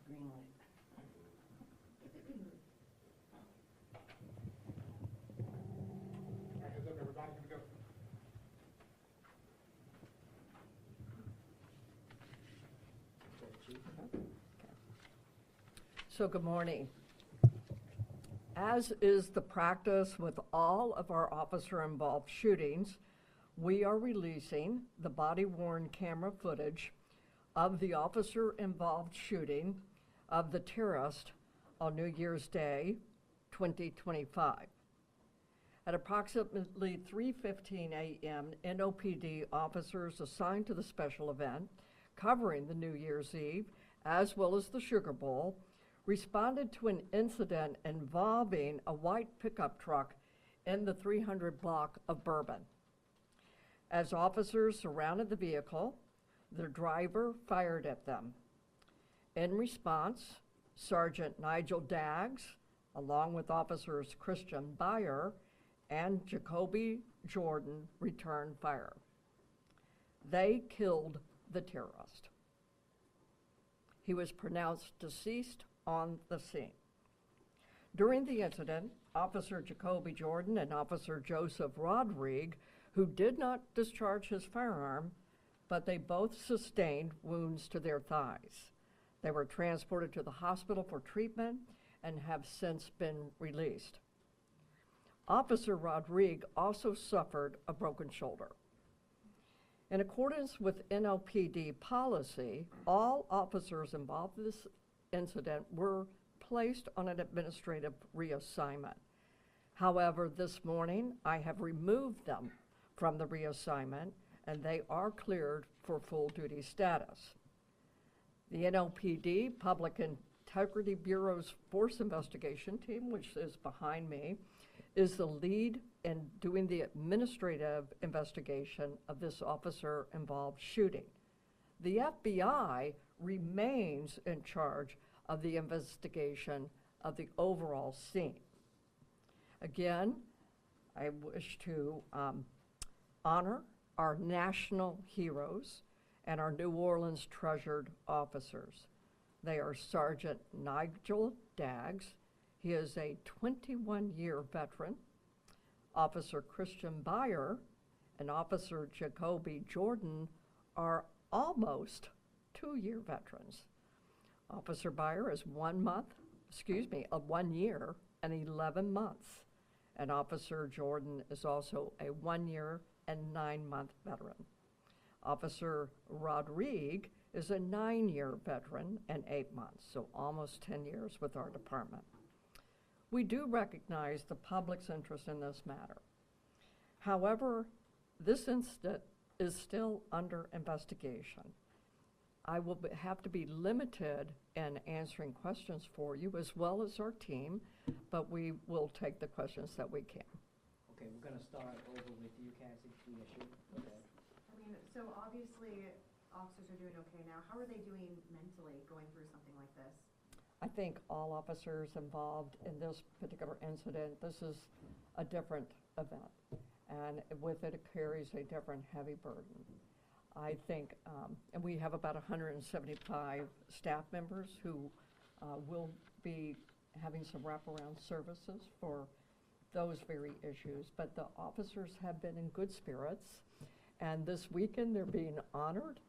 Green light. Hands up, everybody. Here we go. So good morning. As is the practice with all of our officer-involved shootings, we are releasing the body-worn camera footage of the officer-involved shooting of the terrorist on New Year's Day, 2025. At approximately 3:15 a.m., NOPD officers assigned to the special event covering the New Year's Eve, as well as the Sugar Bowl, responded to an incident involving a white pickup truck in the 300 block of Bourbon. As officers surrounded the vehicle, the driver fired at them. In response, Sergeant Nigel Daggs, along with officers Christian Byer and Jacoby Jordan, returned fire. They killed the terrorist. He was pronounced deceased on the scene. During the incident, Officer Jacoby Jordan and Officer Joseph Rodrigue, who did not discharge his firearm, but they both sustained wounds to their thighs. They were transported to the hospital for treatment and have since been released. Officer Rodrigue also suffered a broken shoulder. In accordance with NOPD policy, all officers involved in this incident were placed on an administrative reassignment. However, this morning, I have removed them from the reassignment, and they are cleared for full duty status. The NOPD Public Integrity Bureau's Force Investigation Team, which is behind me, is the lead in doing the administrative investigation of this officer-involved shooting. The FBI remains in charge of the investigation of the overall scene. Again, I wish to honor our national heroes and our New Orleans treasured officers. They are Sergeant Nigel Daggs. He is a 21-year veteran. Officer Christian Byer and Officer Jacoby Jordan are almost 2-year veterans. Officer Byer is 1 year and 11 months. And Officer Jordan is also a 1 year and 9-month veteran. Officer Rodrigue is a 9-year veteran and 8 months, so almost 10 years with our department. We do recognize the public's interest in this matter. However, this incident is still under investigation. I will have to be limited in answering questions for you as well as our team, but we will take the questions that we can. Okay, we're gonna start over with you, Cassie, the issue. Okay. I mean, so obviously officers are doing okay now. How are they doing mentally going through something like this? I think all officers involved in this particular incident, this is a different event, and with it, it carries a different heavy burden. I think, and we have about 175 staff members who will be having some wraparound services for those very issues, but the officers have been in good spirits, and this weekend they're being honored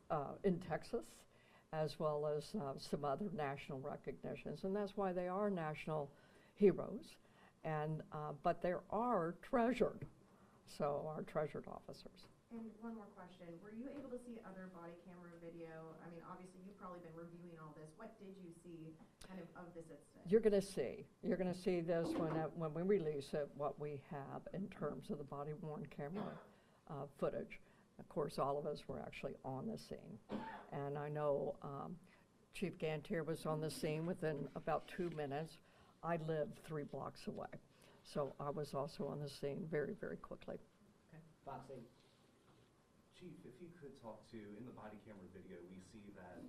in Texas, as well as some other national recognitions, and that's why they are national heroes. And but they are treasured, so our treasured officers. And one more question, were you able to see other body camera video? I mean, obviously you've probably been reviewing all this. What did you see kind of this incident? You're gonna see this when we release it, what we have in terms of the body worn camera footage. Of course, all of us were actually on the scene. And I know Chief Gantier was on the scene within about 2 minutes. I lived 3 blocks away. So I was also on the scene very, very quickly. Okay, Foxy. Chief, if you could talk to, in the body camera video, we see that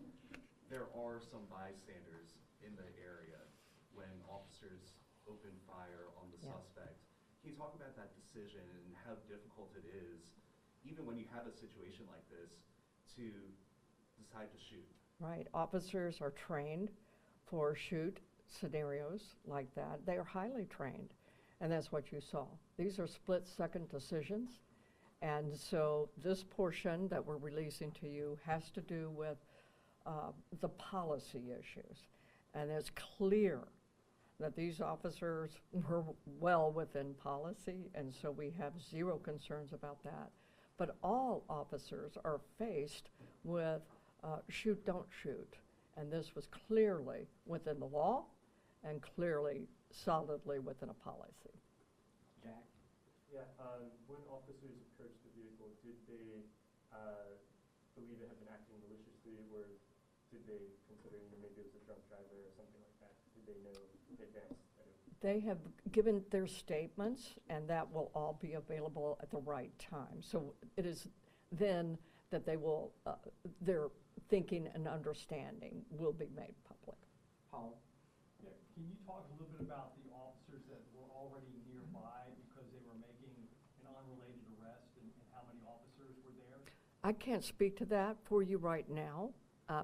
there are some bystanders in the area when officers open fire on the suspect. Can you talk about that decision and how difficult it is, even when you have a situation like this, to decide to shoot? Right, officers are trained for shoot scenarios like that. They are highly trained, and that's what you saw. These are split-second decisions, and so this portion that we're releasing to you has to do with the policy issues. And it's clear that these officers were well within policy, and so we have zero concerns about that. But all officers are faced with shoot, don't shoot. And this was clearly within the law and clearly solidly within a policy. Jack? Yeah, when officers approached the vehicle, did they believe it had been acting maliciously, or did they consider maybe it was a drunk driver or something like that? Did they know in advance that it was? They have given their statements, and that will all be available at the right time. So it is then that they will, their thinking and understanding will be made public. Paul? Yeah, can you talk a little bit about the officers that were already nearby because they were making an unrelated arrest and how many officers were there? I can't speak to that for you right now,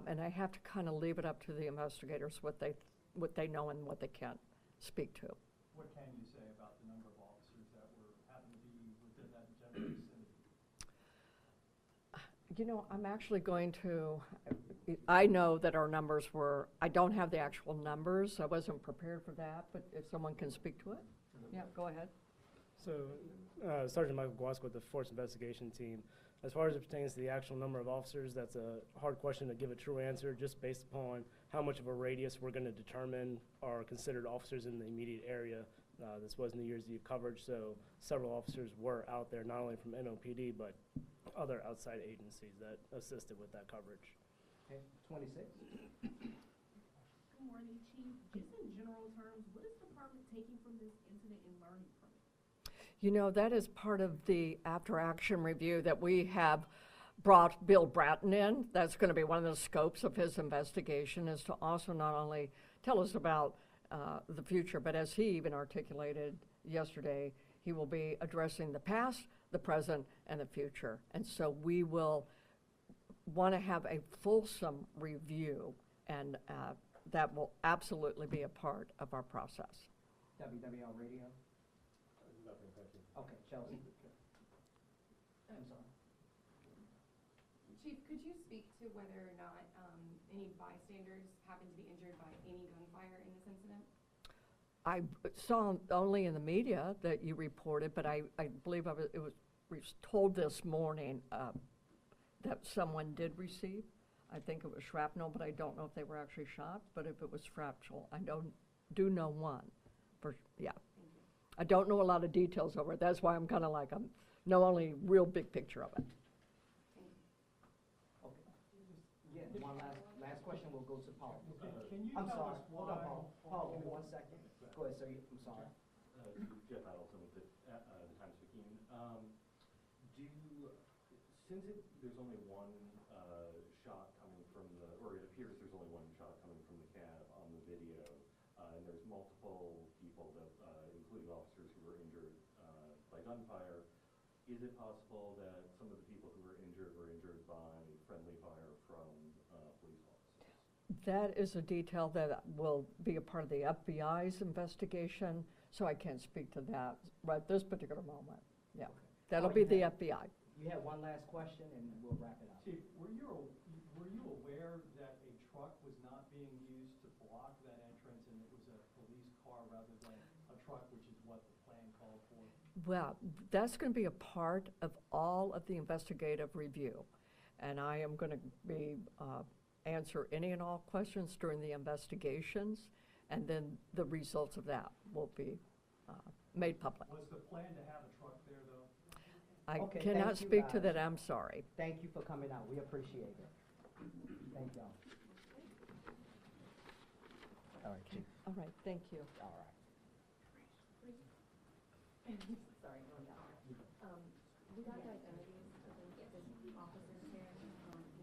and I have to kind of leave it up to the investigators what they know and what they can't speak to. What can you say about the number of officers that happened to be within that general vicinity? You know, I'm actually going to, I know that our numbers were, I don't have the actual numbers. I wasn't prepared for that, but if someone can speak to it, yeah, go ahead. So, Sergeant Michael Guasco with the Force Investigation Team. As far as it pertains to the actual number of officers, that's a hard question to give a true answer just based upon how much of a radius we're going to determine are considered officers in the immediate area. This was New Year's Eve coverage, so several officers were out there, not only from NOPD, but other outside agencies that assisted with that coverage. Okay, 26? Good morning, Chief. Just in general terms, what is the department taking from this incident and learning from it? You know, that is part of the after-action review that we have brought Bill Bratton in. That's going to be one of the scopes of his investigation, is to also not only tell us about the future, but as he even articulated yesterday, he will be addressing the past, the present, and the future. And so we will want to have a fulsome review, and that will absolutely be a part of our process. WWL radio? Nothing, thank you. Okay, Chelsea? I'm sorry. Chief, could you speak to whether or not any bystanders happened to be injured by any gunfire in this incident? I saw only in the media that you reported, but I believe it was told this morning that someone did receive. I think it was shrapnel, but I don't know if they were actually shot. But if it was shrapnel, I do know one. Yeah. I don't know a lot of details over it. That's why I'm kind of like, I know only real big picture of it. Okay. Yeah, one last question will go to Paul. Can you I'm tell sorry, us hold on, why? Paul. Paul, give me 1 second. Go ahead, sir, I'm sorry. Jeff Adelson with the Times-Picayune. There's only one shot coming from or it appears there's only one shot coming from the cab on the video, and there's multiple people that, including officers who were injured by gunfire. Is it possible that some of the people who were injured by friendly fire from police officers? That is a detail that will be a part of the FBI's investigation, so I can't speak to that right this particular moment. Yeah, Okay. that'll Oh, be you the have- FBI. You have one last question, and we'll wrap it up. Chief, were you aware that a truck was not being used to block that entrance and it was a police car rather than a truck, which is what the plan called for? Well, that's going to be a part of all of the investigative review, and I am going to be answer any and all questions during the investigations, and then the results of that will be made public. Was the plan to have a truck there, though? I Okay, cannot thank you, speak to guys. that, I'm sorry. Thank you for coming out, we appreciate it. Thank y'all. All right, Chief. All right, thank you. All right. Sorry, going down. We got the identities of the officers here.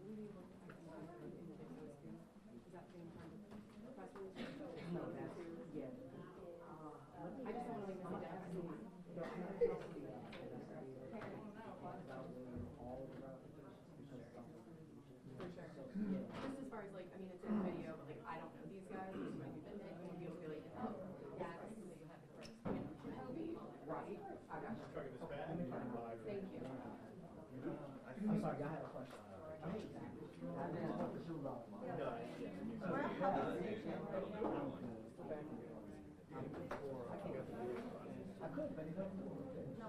Will we be able to identify the individuals too? Is that being part of the press release? No, that's, yeah. I just don't want to leave this out. For sure. Just as far as like, I mean, it's in the video, but like, I don't know these guys, so Thank you. I'm sorry, I had a question. I didn't put the shoes off. We're a public station. I could, but it doesn't. No,